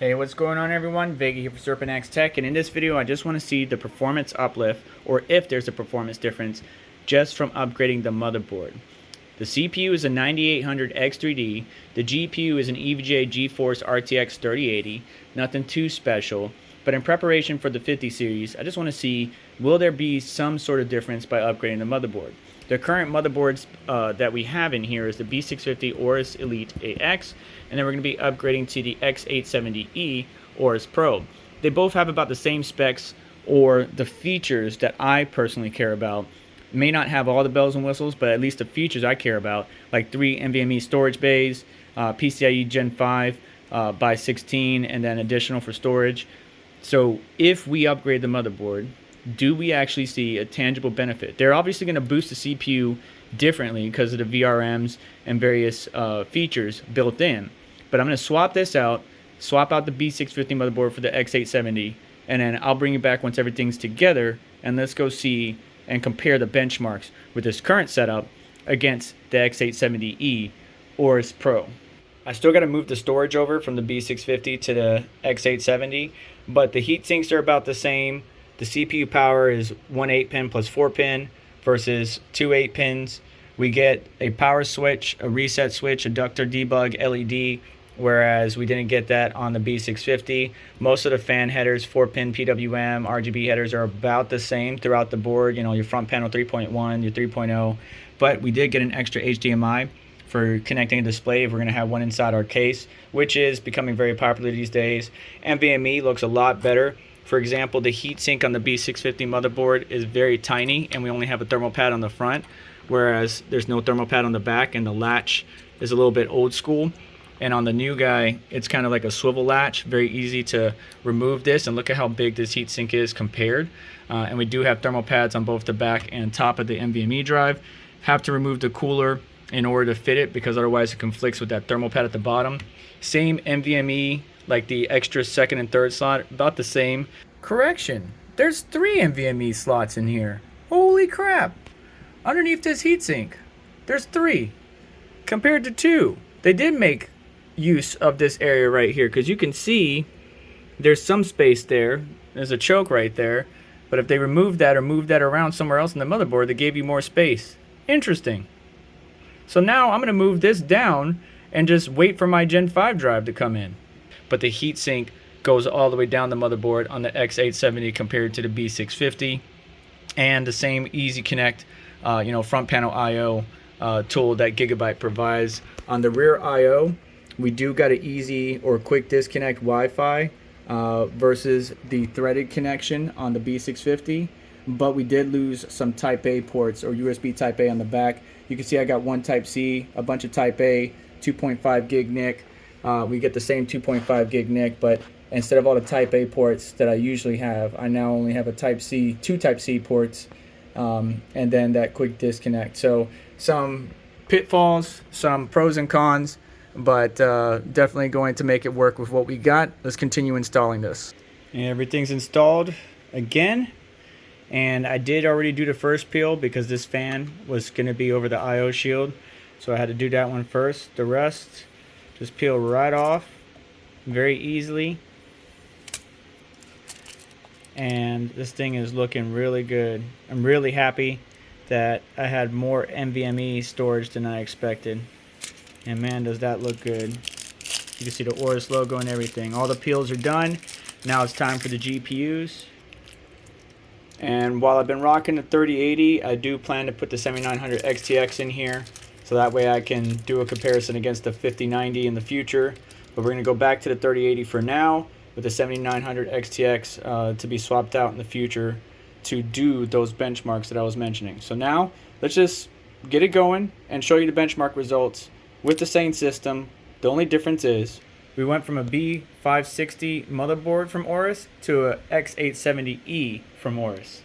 Hey, what's going on everyone? Vega here for SerpentX Tech, and in this video I just want to see the performance uplift, or if there's a performance difference, just from upgrading the motherboard. The CPU is a 9800 X3D, the GPU is an EVGA GeForce RTX 3080, nothing too special, but in preparation for the 50 series, I just want to see, will there be some sort of difference by upgrading the motherboard? The current motherboards that we have in here is the B650 Aorus Elite AX, and then we're going to be upgrading to the X870E Aorus Pro. They both have about the same specs, or the features that I personally care about. May not have all the bells and whistles, but at least the features I care about, like 3 NVMe storage bays, PCIe Gen 5 by 16, and then additional for storage. So if we upgrade the motherboard, do we actually see a tangible benefit? They're obviously going to boost the CPU differently because of the VRMs and various features built in. But I'm going to swap this out, swap out the B650 motherboard for the X870, and then I'll bring you back once everything's together, and let's go see and compare the benchmarks with this current setup against the X870E Aorus Pro. I still got to move the storage over from the B650 to the X870, but the heat sinks are about the same. The CPU power is 1 8-pin plus 4-pin versus 2 8-pins. We get a power switch, a reset switch, a ductor debug LED, whereas we didn't get that on the B650. Most of the fan headers, 4-pin PWM, RGB headers are about the same throughout the board. You know, your front panel 3.1, your 3.0, but we did get an extra HDMI for connecting a display. We're going to have one inside our case, which is becoming very popular these days. NVMe looks a lot better. For example, the heatsink on the B650 motherboard is very tiny, and we only have a thermal pad on the front, whereas there's no thermal pad on the back, and the latch is a little bit old school. And on the new guy, it's kind of like a swivel latch, very easy to remove this, and look at how big this heatsink is compared. And we do have thermal pads on both the back and top of the NVMe drive. Have to remove the cooler in order to fit it, because otherwise it conflicts with that thermal pad at the bottom. Same NVMe, like the extra second and third slot, about the same. Correction, there's 3 NVMe slots in here. Holy crap. Underneath this heatsink, there's 3 compared to 2. They did make use of this area right here, because you can see there's some space there. There's a choke right there, but if they removed that or moved that around somewhere else in the motherboard, they gave you more space. Interesting. So now I'm going to move this down and just wait for my Gen 5 drive to come in. But the heatsink goes all the way down the motherboard on the X870 compared to the B650, and the same easy connect front panel IO tool that Gigabyte provides. On the rear IO, we do got an easy or quick disconnect Wi-Fi versus the threaded connection on the B650, but we did lose some Type A ports, or USB Type A on the back. You can see I got one Type C, a bunch of Type A, 2.5 gig NIC. We get the same 2.5 gig NIC, but instead of all the Type A ports that I usually have, I now only have a Type C, 2 Type C ports, and then that quick disconnect. So some pitfalls, some pros and cons, but definitely going to make it work with what we got. Let's continue installing this. And everything's installed again, and I did already do the first peel because this fan was going to be over the IO shield, so I had to do that one first. The rest just peel right off very easily, and this thing is looking really good. I'm really happy that I had more NVMe storage than I expected, and man, does that look good. You can see the Aorus logo and everything. All the peels are done. Now it's time for the GPUs. And while I've been rocking the 3080, I do plan to put the 7900 XTX in here, so that way I can do a comparison against the 5090 in the future. But we're going to go back to the 3080 for now, with the 7900 XTX to be swapped out in the future to do those benchmarks that I was mentioning. So now let's just get it going and show you the benchmark results with the same system. The only difference is we went from a B560 motherboard from Aorus to a X870E from Aorus.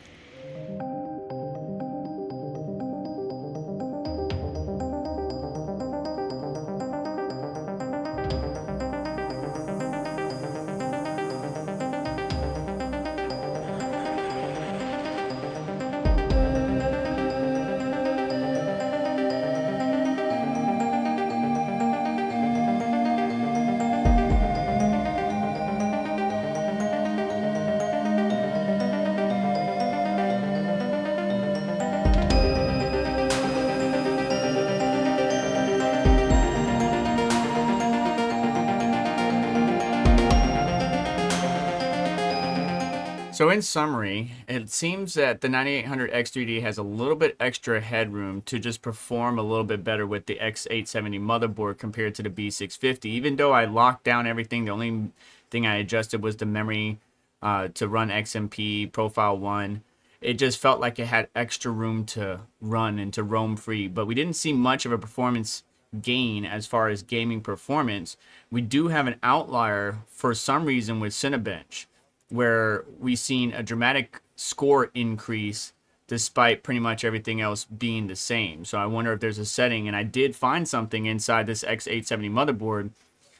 So in summary, it seems that the 9800 X3D has a little bit extra headroom to just perform a little bit better with the X870 motherboard compared to the B650. Even though I locked down everything, the only thing I adjusted was the memory to run XMP Profile 1. It just felt like it had extra room to run and to roam free, but we didn't see much of a performance gain as far as gaming performance. We do have an outlier for some reason with Cinebench, where we've seen a dramatic score increase despite pretty much everything else being the same. So I wonder if there's a setting, and I did find something inside this X870 motherboard,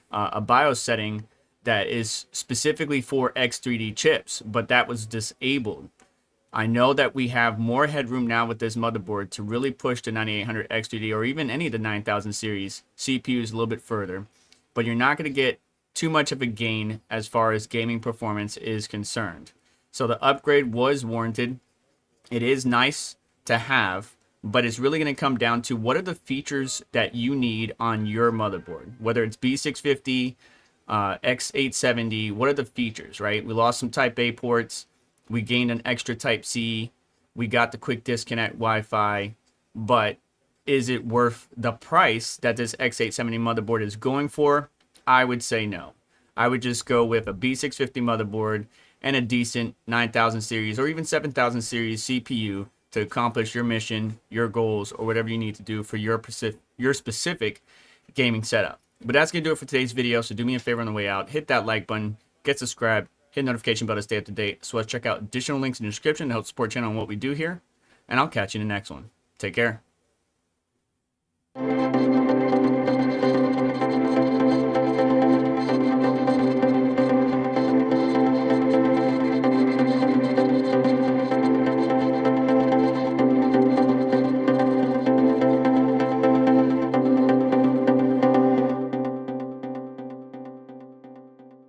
a BIOS setting that is specifically for X3D chips, but that was disabled. I know that we have more headroom now with this motherboard to really push the 9800 X3D or even any of the 9000 series CPUs a little bit further, but you're not going to get too much of a gain as far as gaming performance is concerned. So the upgrade was warranted. It is nice to have, but it's really going to come down to what are the features that you need on your motherboard, whether it's B650, X870, what are the features, right? We lost some Type A ports. We gained an extra Type C. We got the quick disconnect Wi-Fi, but is it worth the price that this X870 motherboard is going for? I would say no. I would just go with a B650 motherboard and a decent 9000 series or even 7000 series CPU to accomplish your mission, your goals, or whatever you need to do for your specific gaming setup. But that's going to do it for today's video, so do me a favor on the way out. Hit that like button, get subscribed, hit the notification bell to stay up to date, so let's check out additional links in the description to help support the channel on what we do here, and I'll catch you in the next one. Take care.